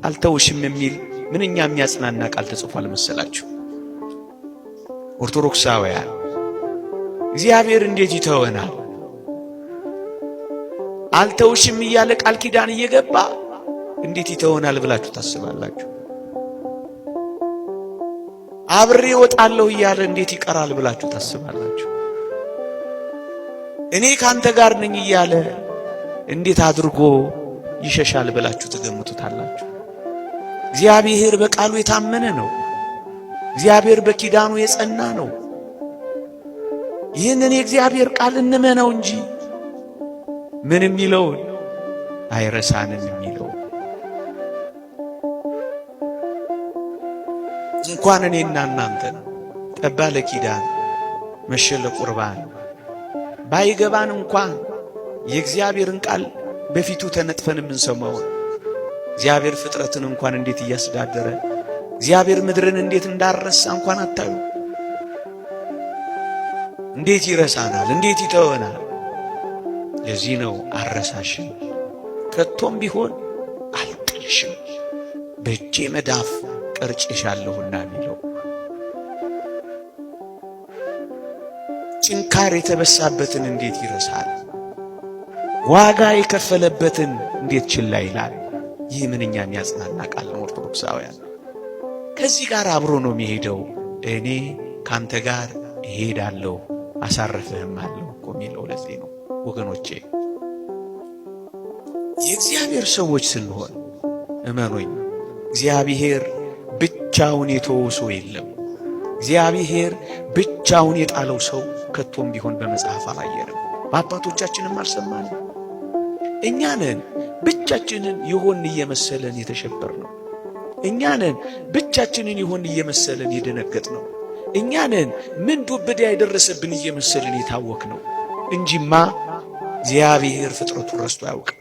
አልተውሽም የሚል ምንኛ የሚያጽናና ቃል ተጽፏል መሰላችሁ? ኦርቶዶክሳውያን እግዚአብሔር እንዴት ይተወናል? አልተውሽም እያለ ቃል ኪዳን እየገባ እንዴት ይተወናል ብላችሁ ታስባላችሁ? አብሬ እወጣለሁ እያለ እንዴት ይቀራል ብላችሁ ታስባላችሁ? እኔ ካንተ ጋር ነኝ እያለ እንዴት አድርጎ ይሸሻል ብላችሁ ትገምቱታላችሁ? እግዚአብሔር በቃሉ የታመነ ነው። እግዚአብሔር በኪዳኑ የጸና ነው። ይህንን የእግዚአብሔር ቃል እንመነው እንጂ ምን የሚለውን አይረሳንም የሚለው እንኳን እኔና እናንተ ጠባ ለኪዳን መሸ ለቁርባን ባይገባን እንኳን የእግዚአብሔርን ቃል በፊቱ ተነጥፈን የምንሰማው እግዚአብሔር ፍጥረትን እንኳን እንዴት እያስተዳደረ እግዚአብሔር ምድርን እንዴት እንዳረሳ እንኳን አታዩ? እንዴት ይረሳናል? እንዴት ይተወናል? ለዚህ ነው አረሳሽም ከቶም ቢሆን አልጥልሽም በእጄ መዳፍ ቀርጬሻለሁና የሚለው። ጭንካር የተበሳበትን እንዴት ይረሳል? ዋጋ የከፈለበትን እንዴት ችላ ይላል? ይህ ምንኛ የሚያጽናና ቃል ነው ኦርቶዶክሳውያን። ከዚህ ጋር አብሮ ነው የሚሄደው። እኔ ካንተ ጋር እሄዳለሁ አሳርፍህም አለው እኮ የሚለው ለዚህ ነው ወገኖቼ። የእግዚአብሔር ሰዎች ስንሆን እመኑኝ እግዚአብሔር ብቻውን የተወው ሰው የለም። እግዚአብሔር ብቻውን የጣለው ሰው ከቶም ቢሆን በመጽሐፍ አላየንም፣ በአባቶቻችንም አልሰማንም። እኛ ነን ብቻችንን ይሆን እየመሰለን የተሸበር ነው። እኛ ነን ብቻችንን ይሆን እየመሰለን የደነገጥ ነው። እኛ ነን ምን ዱብዳ ያደረሰብን እየመሰለን የታወክ ነው እንጂማ እግዚአብሔር ፍጥረቱን ረስቶ አያውቅም።